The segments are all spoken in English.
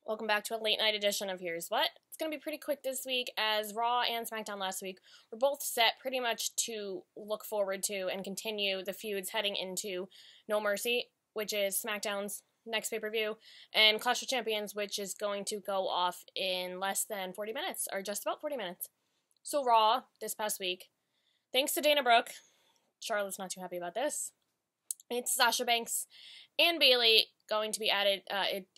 Welcome back to a late night edition of Here's What. It's going to be pretty quick this week as Raw and SmackDown last week were both set pretty much to look forward to and continue the feuds heading into No Mercy, which is SmackDown's next pay-per-view, and Clash of Champions, which is going to go off in less than 40 minutes, or just about 40 minutes. So Raw, this past week, thanks to Dana Brooke, Charlotte's not too happy about this, it's Sasha Banks and Bayley going to be added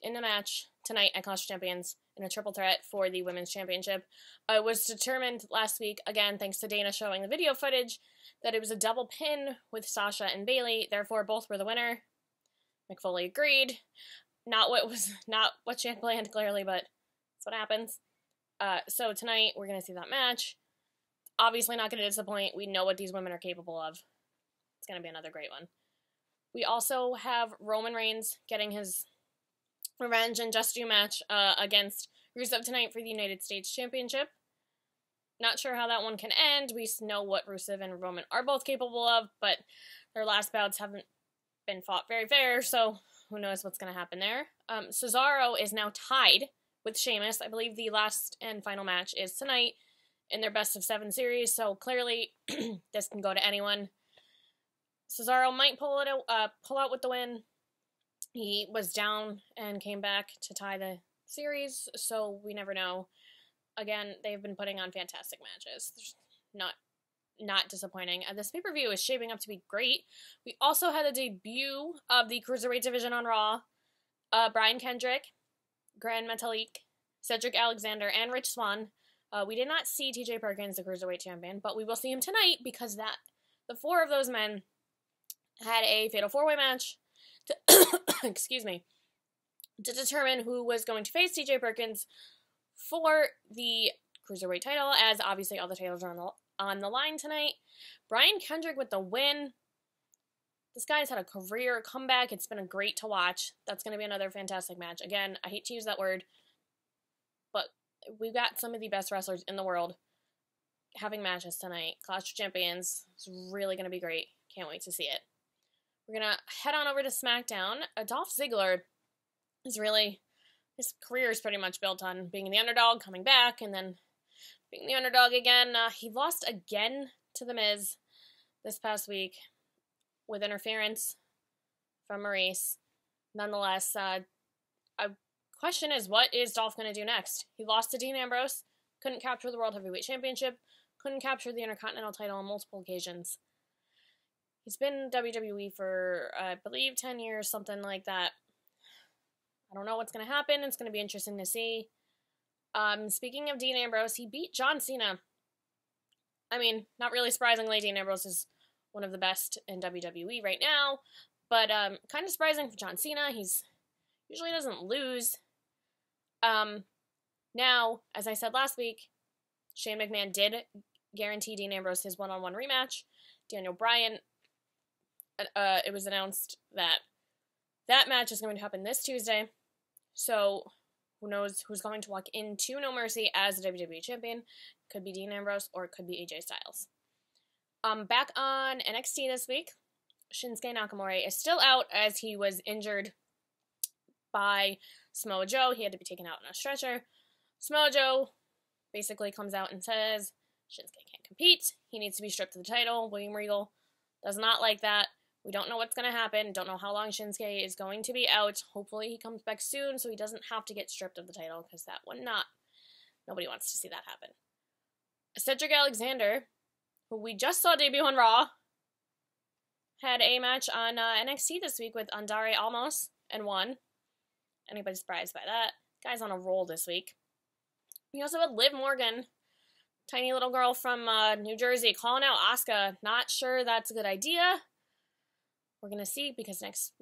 in the match tonight at Clash of Champions in a triple threat for the Women's Championship. It was determined last week, again, thanks to Dana showing the video footage, that it was a double pin with Sasha and Bayley, therefore both were the winner. Mick Foley agreed. Not what she had planned, clearly, but that's what happens. So tonight, we're going to see that match. Obviously not going to disappoint. We know what these women are capable of. It's going to be another great one. We also have Roman Reigns getting his revenge and just due match against Rusev tonight for the United States Championship. Not sure how that one can end. We know what Rusev and Roman are both capable of, but their last bouts haven't been fought very fair, so who knows what's going to happen there. Cesaro is now tied with Sheamus. I believe the last and final match is tonight in their best of 7 series, so clearly this can go to anyone. Cesaro might pull out with the win. He was down and came back to tie the series, so we never know. Again, they've been putting on fantastic matches. Not disappointing. This pay-per-view is shaping up to be great. We also had the debut of the Cruiserweight division on Raw. Brian Kendrick, Gran Metalik, Cedric Alexander, and Rich Swann. We did not see TJ Perkins, the Cruiserweight champion, but we will see him tonight because the 4 of those men had a fatal 4-way match to determine who was going to face TJ Perkins for the Cruiserweight title, as obviously all the titles are on the line tonight. Brian Kendrick with the win. This guy's had a career comeback. It's been great to watch. That's going to be another fantastic match. Again, I hate to use that word, but we've got some of the best wrestlers in the world having matches tonight. Clash of Champions is really going to be great. Can't wait to see it. We're going to head on over to SmackDown. Dolph Ziggler his career is pretty much built on being the underdog, coming back, and then being the underdog again. He lost again to The Miz this past week with interference from Maurice. Nonetheless, a question is, what is Dolph going to do next? He lost to Dean Ambrose, couldn't capture the World Heavyweight Championship, couldn't capture the Intercontinental title on multiple occasions. He's been in WWE for, I believe, 10 years, something like that. I don't know what's going to happen. It's going to be interesting to see. Speaking of Dean Ambrose, he beat John Cena. I mean, not really surprisingly, Dean Ambrose is one of the best in WWE right now, but kind of surprising for John Cena. He's usually doesn't lose. Now, as I said last week, Shane McMahon did guarantee Dean Ambrose his one-on-one rematch. Daniel Bryan, it was announced that match is going to happen this Tuesday. So, who knows who's going to walk into No Mercy as the WWE Champion. Could be Dean Ambrose or it could be AJ Styles. Back on NXT this week, Shinsuke Nakamura is still out as he was injured by Samoa Joe. He had to be taken out on a stretcher. Samoa Joe basically comes out and says Shinsuke can't compete. He needs to be stripped of the title. William Regal does not like that. We don't know what's going to happen. Don't know how long Shinsuke is going to be out. Hopefully he comes back soon so he doesn't have to get stripped of the title, because that would not. Nobody wants to see that happen. Cedric Alexander, who we just saw debut on Raw, had a match on NXT this week with Andrade Almas and won. Anybody surprised by that? Guy's on a roll this week. We also had Liv Morgan, tiny little girl from New Jersey, calling out Asuka. Not sure that's a good idea. We're going to see, because this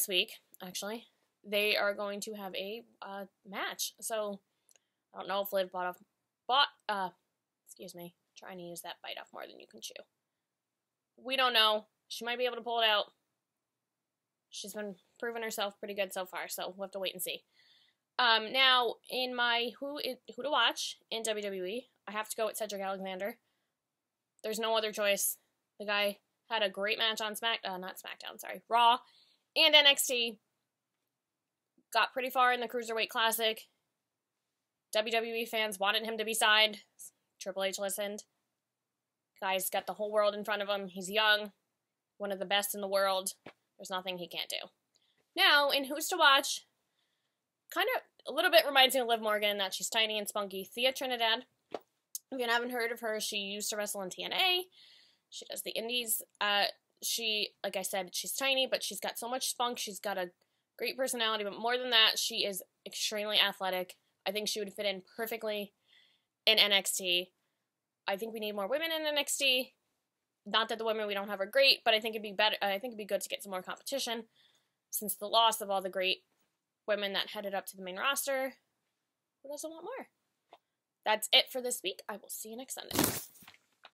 week, actually, they are going to have a match. So, I don't know if Liv trying to use that bite off more than you can chew. We don't know. She might be able to pull it out. She's been proving herself pretty good so far, so we'll have to wait and see. Now, in my who to watch in WWE, I have to go with Cedric Alexander. There's no other choice. The guy had a great match on Raw and NXT. got pretty far in the Cruiserweight Classic. WWE fans wanted him to be signed. Triple H listened. Guy's got the whole world in front of him. He's young, one of the best in the world. There's nothing he can't do. Now, in Who's to Watch, kind of a little bit reminds me of Liv Morgan, that she's tiny and spunky. Thea Trinidad. If you haven't heard of her, she used to wrestle in TNA. She does the indies. She, like I said, she's tiny, but she's got so much spunk. She's got a great personality, but more than that, she is extremely athletic. I think she would fit in perfectly in NXT. I think we need more women in NXT. Not that the women we don't have are great, but I think it'd be better. I think it'd be good to get some more competition, since the loss of all the great women that headed up to the main roster. Who doesn't want more? That's it for this week. I will see you next Sunday.